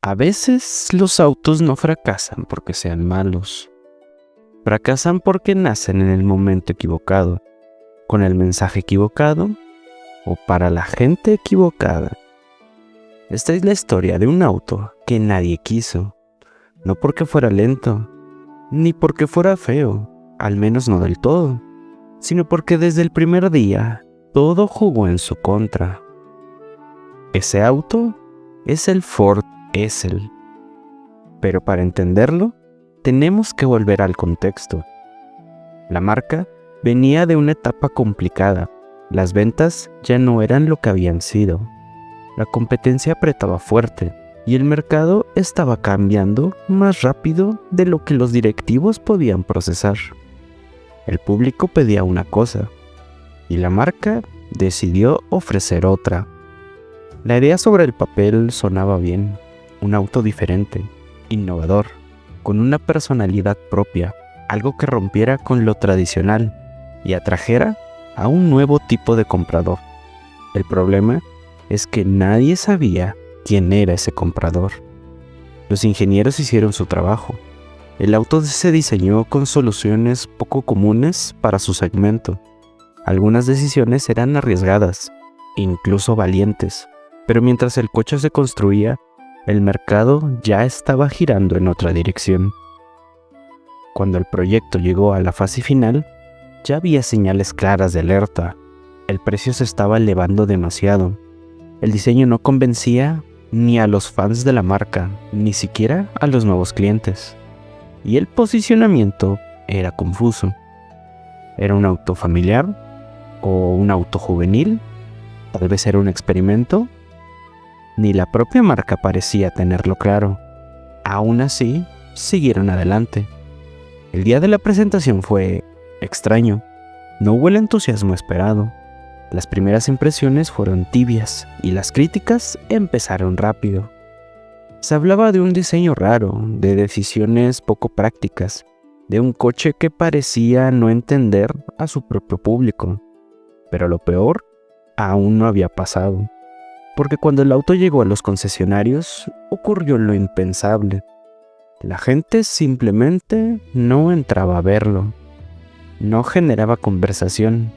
A veces los autos no fracasan porque sean malos. Fracasan porque nacen en el momento equivocado, con el mensaje equivocado o para la gente equivocada. Esta es la historia de un auto que nadie quiso, no porque fuera lento, ni porque fuera feo, al menos no del todo, sino porque desde el primer día todo jugó en su contra. Ese auto es el Ford Edsel. Pero para entenderlo, tenemos que volver al contexto. La marca venía de una etapa complicada. Las ventas ya no eran lo que habían sido. La competencia apretaba fuerte y el mercado estaba cambiando más rápido de lo que los directivos podían procesar. El público pedía una cosa y la marca decidió ofrecer otra. La idea sobre el papel sonaba bien, un auto diferente, innovador, con una personalidad propia, algo que rompiera con lo tradicional y atrajera a un nuevo tipo de comprador. El problema es que nadie sabía quién era ese comprador. Los ingenieros hicieron su trabajo. El auto se diseñó con soluciones poco comunes para su segmento. Algunas decisiones eran arriesgadas, incluso valientes, pero mientras el coche se construía, el mercado ya estaba girando en otra dirección. Cuando el proyecto llegó a la fase final, ya había señales claras de alerta. El precio se estaba elevando demasiado. El diseño no convencía ni a los fans de la marca, ni siquiera a los nuevos clientes. Y el posicionamiento era confuso. ¿Era un auto familiar? ¿O un auto juvenil? ¿Tal vez era un experimento? Ni la propia marca parecía tenerlo claro. Aún así, siguieron adelante. El día de la presentación fue extraño. No hubo el entusiasmo esperado. Las primeras impresiones fueron tibias y las críticas empezaron rápido. Se hablaba de un diseño raro, de decisiones poco prácticas, de un coche que parecía no entender a su propio público. Pero lo peor aún no había pasado. Porque cuando el auto llegó a los concesionarios, ocurrió lo impensable. La gente simplemente no entraba a verlo. No generaba conversación,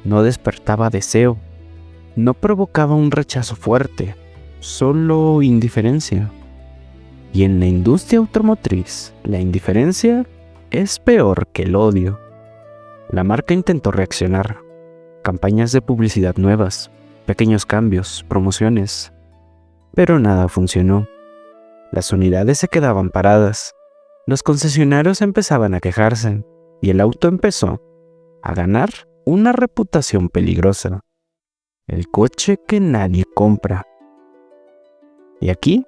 no despertaba deseo, no provocaba un rechazo fuerte, solo indiferencia. Y en la industria automotriz, la indiferencia es peor que el odio. La marca intentó reaccionar. Campañas de publicidad nuevas, pequeños cambios, promociones. Pero nada funcionó. Las unidades se quedaban paradas. Los concesionarios empezaban a quejarse y el auto empezó a ganar una reputación peligrosa. El coche que nadie compra. Y aquí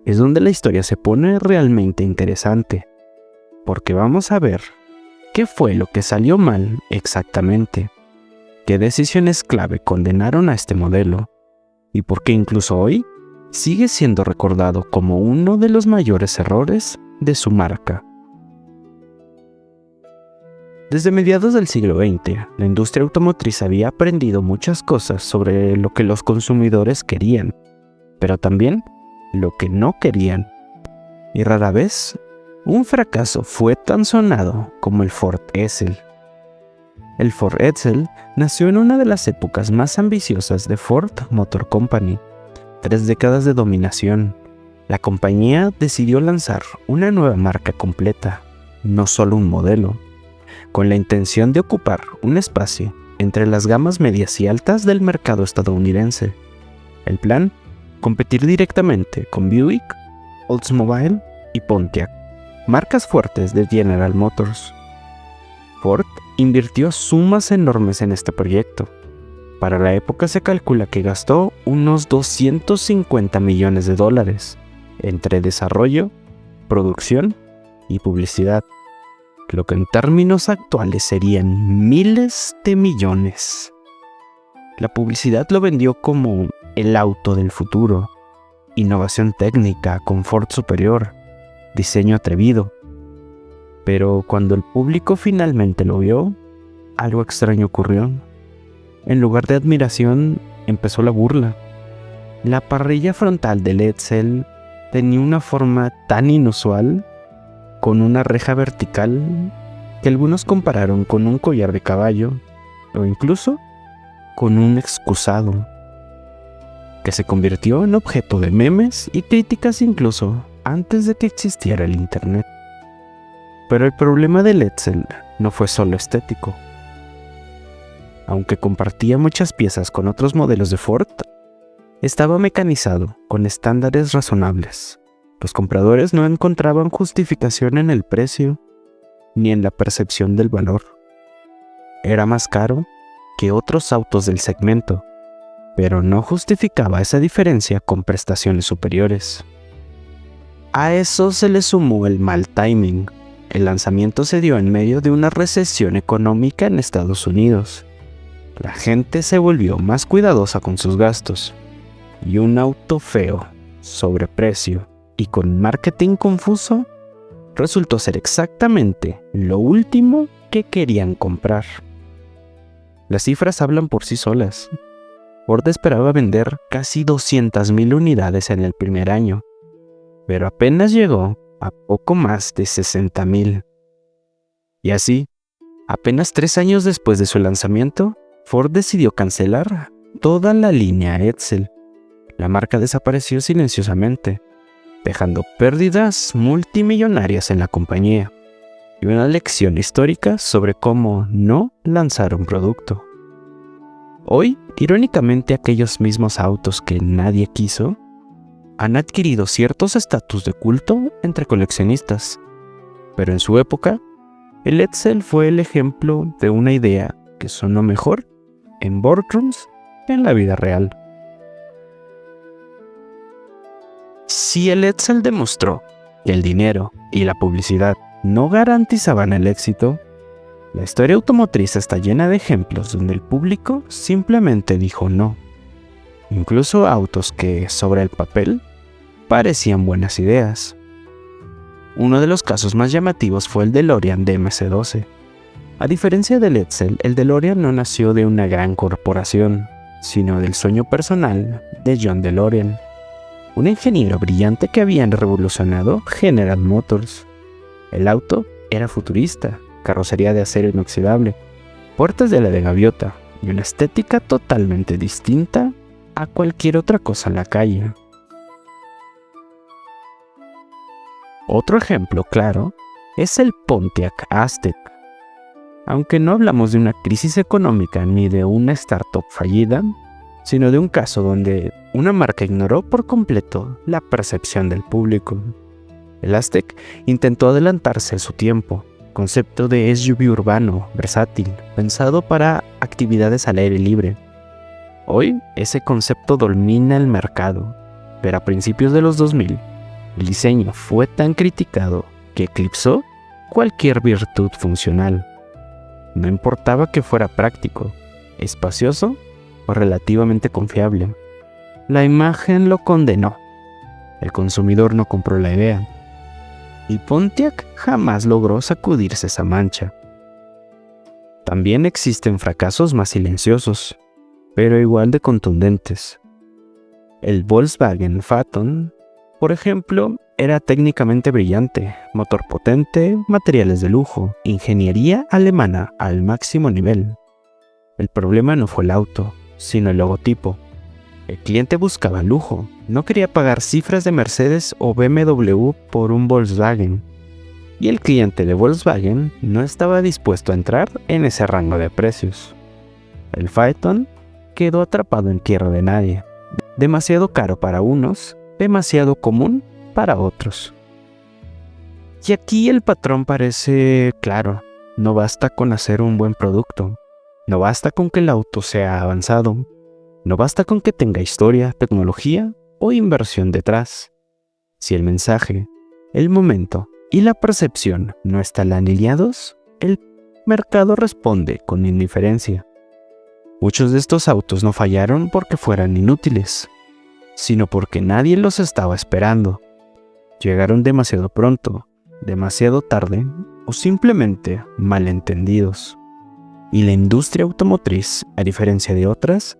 es donde la historia se pone realmente interesante, porque vamos a ver qué fue lo que salió mal exactamente, qué decisiones clave condenaron a este modelo y por qué incluso hoy sigue siendo recordado como uno de los mayores errores de su marca. Desde mediados del siglo XX, la industria automotriz había aprendido muchas cosas sobre lo que los consumidores querían, pero también lo que no querían. Y rara vez, un fracaso fue tan sonado como el Ford Edsel. El Ford Edsel nació en una de las épocas más ambiciosas de Ford Motor Company. 3 décadas de dominación. La compañía decidió lanzar una nueva marca completa, no solo un modelo, con la intención de ocupar un espacio entre las gamas medias y altas del mercado estadounidense. El plan: competir directamente con Buick, Oldsmobile y Pontiac, marcas fuertes de General Motors. Ford invirtió sumas enormes en este proyecto. Para la época se calcula que gastó unos $250 millones entre desarrollo, producción y publicidad, lo que en términos actuales serían miles de millones. La publicidad lo vendió como el auto del futuro, innovación técnica, confort superior, diseño atrevido. Pero cuando el público finalmente lo vio, algo extraño ocurrió. En lugar de admiración, empezó la burla. La parrilla frontal del Edsel tenía una forma tan inusual, con una reja vertical, que algunos compararon con un collar de caballo, o incluso con un excusado, que se convirtió en objeto de memes y críticas incluso antes de que existiera el internet. Pero el problema del Edsel no fue solo estético. Aunque compartía muchas piezas con otros modelos de Ford, estaba mecanizado con estándares razonables. Los compradores no encontraban justificación en el precio ni en la percepción del valor. Era más caro que otros autos del segmento, pero no justificaba esa diferencia con prestaciones superiores. A eso se le sumó el mal timing. El lanzamiento se dio en medio de una recesión económica en Estados Unidos. La gente se volvió más cuidadosa con sus gastos, y un auto feo, sobreprecio y con marketing confuso resultó ser exactamente lo último que querían comprar. Las cifras hablan por sí solas. Ford esperaba vender casi 200,000 unidades en el primer año, pero apenas llegó a poco más de 60,000. Y así, apenas 3 años después de su lanzamiento, Ford decidió cancelar toda la línea Edsel. La marca desapareció silenciosamente, dejando pérdidas multimillonarias en la compañía y una lección histórica sobre cómo no lanzar un producto. Hoy, irónicamente, aquellos mismos autos que nadie quiso han adquirido ciertos estatus de culto entre coleccionistas, pero en su época, el Edsel fue el ejemplo de una idea que sonó mejor en boardrooms que en la vida real. Si el Edsel demostró que el dinero y la publicidad no garantizaban el éxito, la historia automotriz está llena de ejemplos donde el público simplemente dijo no. Incluso autos que, sobre el papel, parecían buenas ideas. Uno de los casos más llamativos fue el DeLorean DC-12. A diferencia del Edsel, el DeLorean no nació de una gran corporación, sino del sueño personal de John DeLorean, un ingeniero brillante que había revolucionado General Motors. El auto era futurista, carrocería de acero inoxidable, puertas de ala de gaviota y una estética totalmente distinta a cualquier otra cosa en la calle. Otro ejemplo claro es el Pontiac Aztek. Aunque no hablamos de una crisis económica ni de una startup fallida, sino de un caso donde una marca ignoró por completo la percepción del público. El Aztek intentó adelantarse a su tiempo, concepto de SUV urbano, versátil, pensado para actividades al aire libre. Hoy, ese concepto domina el mercado, pero a principios de los 2000, el diseño fue tan criticado que eclipsó cualquier virtud funcional. No importaba que fuera práctico, espacioso o relativamente confiable. La imagen lo condenó. El consumidor no compró la idea. Y Pontiac jamás logró sacudirse esa mancha. También existen fracasos más silenciosos, pero igual de contundentes. El Volkswagen Phaeton, por ejemplo, era técnicamente brillante, motor potente, materiales de lujo, ingeniería alemana al máximo nivel. El problema no fue el auto, sino el logotipo. El cliente buscaba lujo, no quería pagar cifras de Mercedes o BMW por un Volkswagen. Y el cliente de Volkswagen no estaba dispuesto a entrar en ese rango de precios. El Phaeton quedó atrapado en tierra de nadie. Demasiado caro para unos, demasiado común para otros. Y aquí el patrón parece claro. No basta con hacer un buen producto. No basta con que el auto sea avanzado. No basta con que tenga historia, tecnología o inversión detrás. Si el mensaje, el momento y la percepción no están alineados, el mercado responde con indiferencia. Muchos de estos autos no fallaron porque fueran inútiles, sino porque nadie los estaba esperando. Llegaron demasiado pronto, demasiado tarde o simplemente malentendidos. Y la industria automotriz, a diferencia de otras,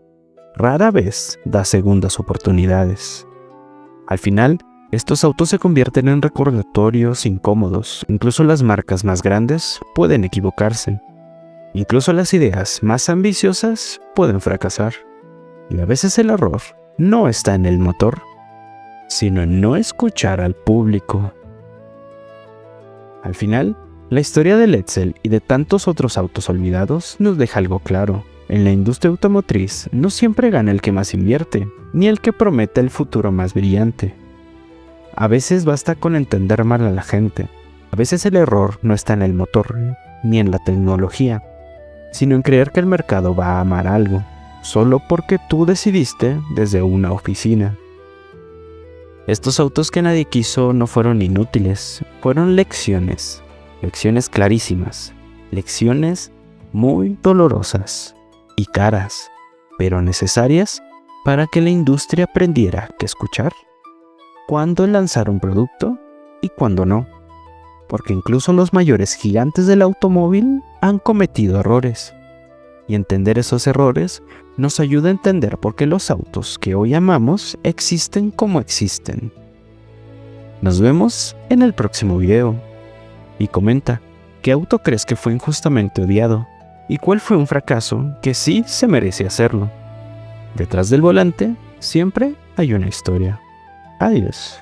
rara vez da segundas oportunidades. Al final, Estos autos se convierten en recordatorios incómodos. Incluso las marcas más grandes pueden equivocarse. Incluso las ideas más ambiciosas pueden fracasar. Y a veces el error no está en el motor, sino en no escuchar al público. Al final, la historia del Edsel y de tantos otros autos olvidados nos deja algo claro. En la industria automotriz no siempre gana el que más invierte, ni el que promete el futuro más brillante. A veces basta con entender mal a la gente. A veces el error no está en el motor, ni en la tecnología, sino en creer que el mercado va a amar algo, solo porque tú decidiste desde una oficina. Estos autos que nadie quiso no fueron inútiles, fueron lecciones clarísimas, lecciones muy dolorosas y caras, pero necesarias para que la industria aprendiera que escuchar, cuándo lanzar un producto y cuándo no, porque incluso los mayores gigantes del automóvil han cometido errores, y entender esos errores nos ayuda a entender por qué los autos que hoy amamos existen como existen. Nos vemos en el próximo video. Y comenta, ¿qué auto crees que fue injustamente odiado? ¿Y cuál fue un fracaso que sí se merece hacerlo? Detrás del volante siempre hay una historia. Adiós.